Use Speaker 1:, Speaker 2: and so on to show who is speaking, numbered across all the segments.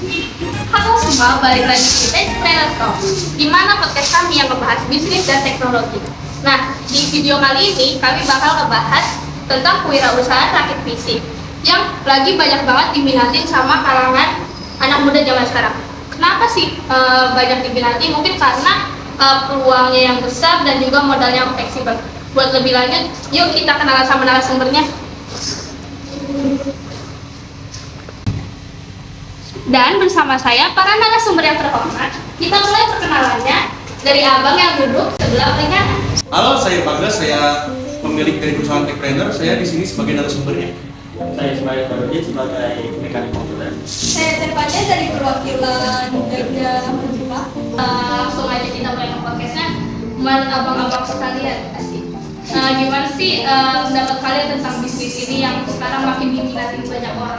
Speaker 1: Halo semua, balik lagi di Techpreneur Talk, di mana podcast kami yang membahas bisnis dan teknologi. Nah, di video kali ini kami bakal ngebahas tentang kewirausahaan rakit PC yang lagi banyak banget diminatin sama kalangan anak muda zaman sekarang. Kenapa sih banyak diminati? Mungkin karena peluangnya yang besar dan juga modalnya yang fleksibel. Buat lebih lanjut, yuk kita kenalan sama narasumbernya. Dan bersama saya para narasumber yang terhormat, kita mulai perkenalannya dari abang yang duduk sebelah kiri.
Speaker 2: Halo, saya Bagas, saya pemilik dari perusahaan Techpreneur. Saya di sini sebagai narasumbernya.
Speaker 3: Saya Ismail Farudin sebagai mekanik komputer.
Speaker 4: Saya Terpanya dari perwakilan Gajah Merdeka.
Speaker 1: Langsung aja kita mulai podcastnya. Abang-abang sekalian, asik. Gimana sih pendapat kalian tentang bisnis ini yang sekarang makin diminati banyak orang?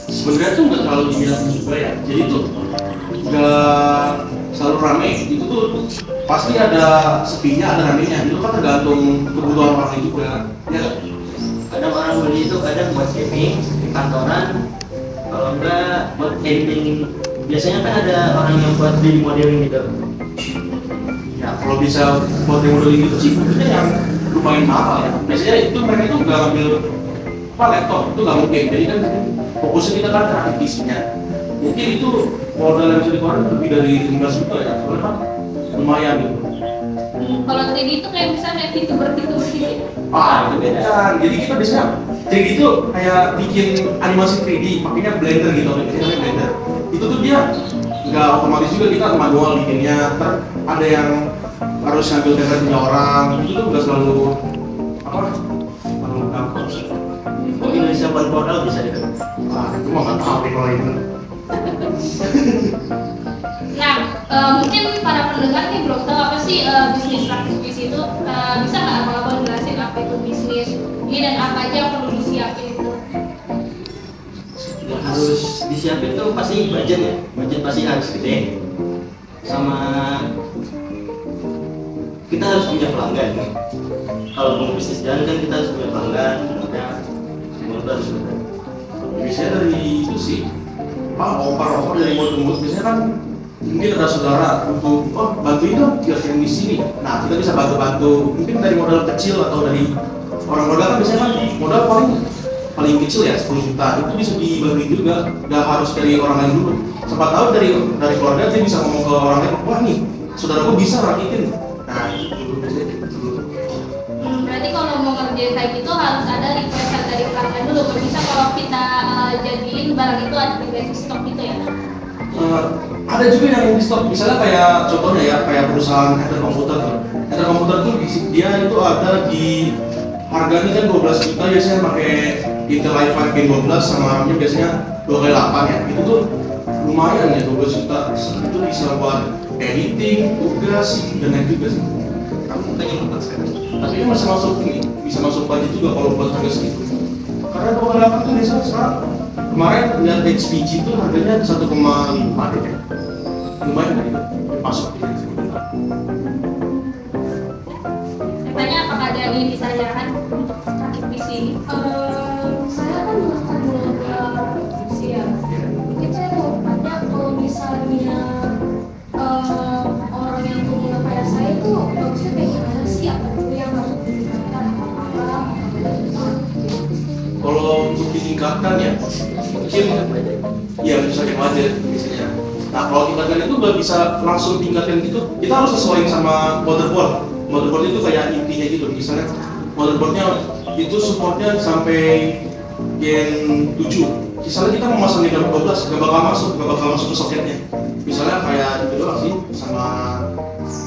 Speaker 2: Sebenarnya tuh nggak terlalu diminati juga ya. Jadi tuh nggak selalu rame. Itu tuh pasti ada sepinya, ada ramenya. Itu kan tergantung kebutuhan orang itu ya. Ya nggak?
Speaker 3: Kadang orang beli itu kadang buat gaming di kantoran, kalau enggak buat editing. Biasanya kan ada orang yang buat 3D modeling gitu.
Speaker 2: Ya kalau bisa buat remodeling itu sih butuhnya yang lumayan mahal ya. Biasanya itu mereka itu nggak ngambil laptop, itu nggak mungkin. Jadi kan fokusnya kita kan rakit PC-nya. Mungkin itu modal yang bisa dikeluarkan lebih dari 15 juta ya. Soalnya kan lumayan gitu.
Speaker 1: Kalau 3D itu kayak misalnya VTuber gitu.
Speaker 2: Itu beda. Jadi kita biasanya 3D itu kayak bikin animasi 3D, pakainya Blender gitu, namanya Blender. Itu tuh dia nggak otomatis juga, kita manual bikinnya. Ntar ada yang harus ngambil template punya orang, itu tuh nggak selalu gampang.
Speaker 3: Oh, Indonesia buat modal bisa gitu.
Speaker 2: Itu mah nggak tahu deh kalau itu.
Speaker 1: Nah, mungkin para pendengar nih belum tahu apa sih bisnis rakit PC itu. Bisa nggak abang-abang jelasin apa itu bisnis ini dan apa aja yang perlu disiapin itu?
Speaker 3: Yang harus disiapin tuh pasti budget ya. Budget pasti harus gede. Sama kita harus punya pelanggan. Kalau mau bisnis jalan kan kita harus punya pelanggan, kemudian modal juga.
Speaker 2: Biasanya dari itu sih, oper dari mulut-mulut. Biasanya kan mungkin ada saudara butuh, bantuin dong kios yang di sini. Nah, kita bisa bantu-bantu. Mungkin dari modal kecil atau dari orang modal kan biasanya kan modal paling kecil ya 10 juta. Itu bisa dibagi juga, nggak harus dari orang lain dulu. Siapa tahu dari keluarga dia bisa ngomong ke orang lain, wah nih saudaraku bisa rakitin. Nah, itu dulu biasanya gitu.
Speaker 1: Berarti kalau mau ngerjain kayak gitu harus ada requestan dari pelanggan dulu. Nggak bisa kalau kita jadiin barang itu ada di stok gitu ya?
Speaker 2: Ada juga yang di stok, misalnya kayak contohnya ya, kayak perusahaan Enter Komputer tuh. Enter Komputer tuh dia itu ada di harganya kan 12 juta biasanya pakai Intel i5 Gen 12 sama RAM-nya biasanya 2x8 ya. Itu tuh lumayan ya 12 juta. Itu bisa buat editing, tugas, dan lain juga sih.
Speaker 3: Kamu kayaknya mahal sekarang.
Speaker 2: Tapi ini masih masuk ini, bisa masuk budget juga kalau buat harga segitu. Karena 2x8 tuh biasanya sekarang kemarin lihat HPG itu harganya 1,5 deh ya. Lumayan kan itu, masuk di sini.
Speaker 1: Katanya apakah ada yang ingin ditanyakan untuk rakit PC ini?
Speaker 4: Saya kan bukan produksi ya. Mungkin saya mau tanya kalau misalnya orang yang pemula kayak saya itu bagusnya kayak gimana sih? Apa dulu yang harus ditingkatkan? Apa?
Speaker 2: Kalau untuk ditingkatkan ya, mungkin ya bisa budget biasanya. Nah kalau tingkatkan itu nggak bisa langsung tingkatkan gitu, kita harus sesuaiin sama motherboard. Motherboard itu kayak intinya gitu, misalnya motherboardnya itu supportnya sampai Gen 7. Misalnya kita mau masang di Gen 12, nggak bakal masuk ke soketnya. Misalnya kayak itu doang sih, sama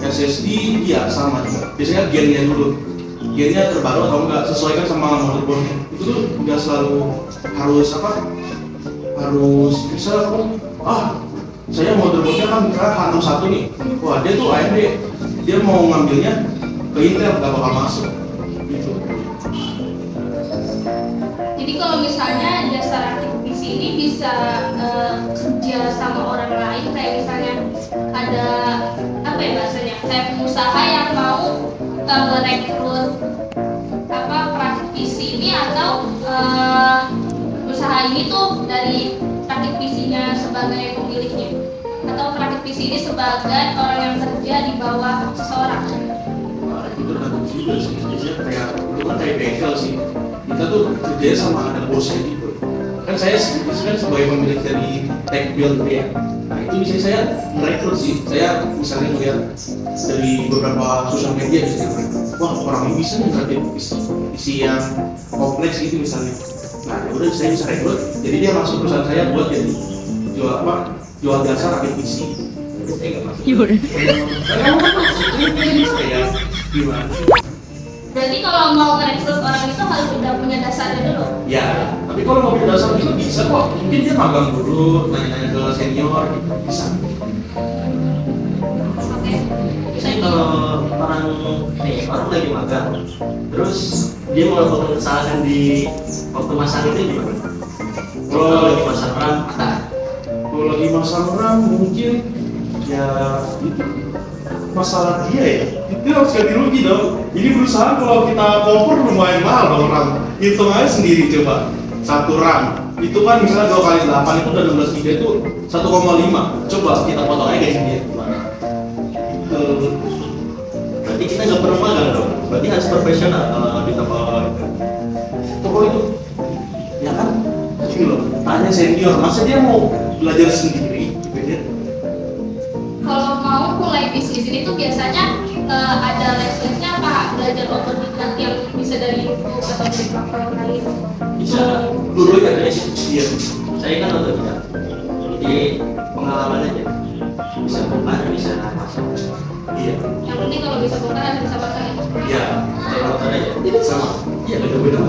Speaker 2: SSD, iya sama juga. Biasanya gennya dulu, gennya terbaru atau enggak, sesuaikan sama motherboardnya. Itu tuh nggak selalu harus harus misalnya kamu saya motherboardnya kan H61 nih, wah dia tuh AMD, dia mau ngambilnya ke Intel nggak bakal masuk gitu.
Speaker 1: Jadi kalau misalnya jasa rakit PC ini bisa kerja sama orang lain, kayak misalnya ada apa ya bahasanya, kayak pengusaha yang mau merekrut perakit PC ini atau usaha ini tuh dari rakit PC-nya sebagai Jadi sebagai orang yang kerja di bawah seseorang.
Speaker 2: Wah, itu udah juga sih. Biasanya kayak itu kan kayak bengkel sih. Kita tuh kerja sama ada bosnya gitu. Kan saya kan sebagai pemilik dari tech build ya. Nah itu bisa saya merekrut sih. Saya misalnya melihat dari beberapa sosial media misalnya, wah orang ini bisa nih berarti isi yang kompleks gitu misalnya. Nah ya udah saya bisa rekrut. Jadi dia masuk perusahaan saya buat jadi jual jasa rakit PC. Saya nggak masuk. Saya nggak masuk. Saya gimana?
Speaker 1: Berarti kalau mau merekrut orang itu harus udah punya dasarnya dulu.
Speaker 2: Ya, tapi kalau mau punya dasar juga bisa kok. Mungkin dia magang dulu, nanya-nanya ke senior gitu, bisa.
Speaker 1: Oke. Bisa
Speaker 3: Jadi kalau orang lagi magang, terus dia melakukan kesalahan di waktu masak itu gimana? Kalau lagi masak ram,
Speaker 2: Kalau lagi masa ram mungkin ya itu masalah dia ya. Itu harus ganti rugi dong. Jadi perusahaan kalau kita cover lumayan mahal kalau ram. Hitung aja sendiri coba. Satu ram itu kan misalnya 2 kali 8 itu udah 16 giga itu 1,5. Coba kita potong aja gaji dia.
Speaker 3: berarti kita nggak pernah magang dong. Berarti harus profesional kalau di toko itu.
Speaker 2: Toko itu ya kan gini loh, tanya senior, masa dia mau belajar sendiri gitu ya?
Speaker 1: Kalau mau mulai bisnis ini tuh biasanya ada les-lesnya apa belajar otodidak yang bisa dari YouTube atau dari platform lain.
Speaker 3: Bisa
Speaker 2: Dulu ya guys, iya.
Speaker 3: saya kan otodidak, jadi pengalaman aja bisa bongkar bisa masuk.
Speaker 2: Iya,
Speaker 1: Yang penting kalau bisa bongkar harus bisa pasang.
Speaker 2: iya,
Speaker 3: Saya motor aja.
Speaker 2: sama. Iya, beda-beda.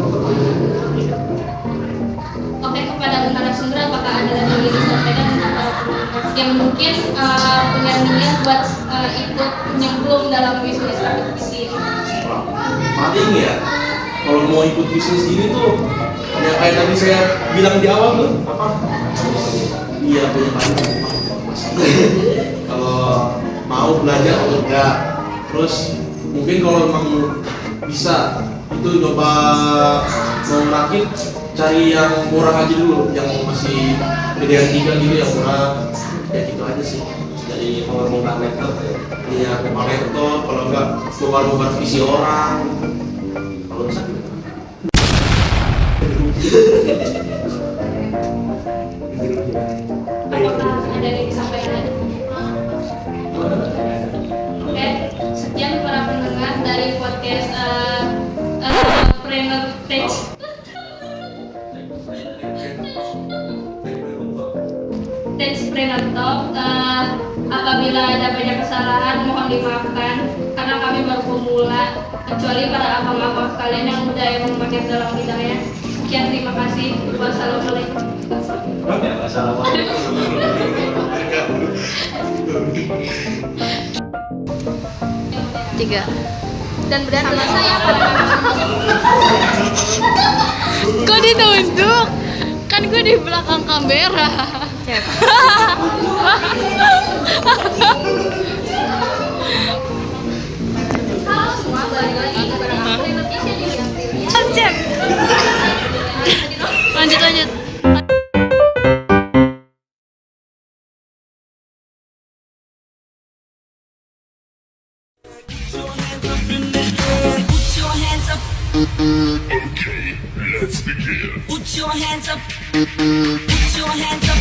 Speaker 1: Oke, kepada narasumber apakah ada lagi yang ingin disampaikan yang mungkin punya niat buat ikut nyemplung dalam bisnis rakit PC ini?
Speaker 2: Penting ya, kalau mau ikut bisnis ini tuh ya kayak tadi saya bilang di awal tuh apa? Iya punya banyak. Kalau mau belajar atau enggak, terus mungkin kalau memang bisa itu coba mau rakit cari yang murah aja dulu, yang masih gedean 3 gitu yang murah, ya gitu aja sih.
Speaker 3: Dari pengembang laptop ya.
Speaker 2: Iya, bongkar laptop, kalau enggak bongkar visi orang. Kalau bisa gitu.
Speaker 1: Apakah ada yang disampaikan lagi? Oke, sekian para pendengar dari podcast Trainer Tech. Trainer Talk. Apabila ada banyak kesalahan mohon dimaafkan karena kami baru pemula, kecuali para abang-abang kalian yang udah yang memakai dalam bidangnya. Sekian, terima kasih. Wassalamualaikum.
Speaker 5: Tiga.
Speaker 1: Dan bersama saya
Speaker 5: Kok ditunjuk? Kan gue di belakang kamera. Cep.
Speaker 1: halo semua, balik lagi ke Trainer Asia di
Speaker 5: Cep. Lanjut.
Speaker 6: Put your hands up. Put your hands up.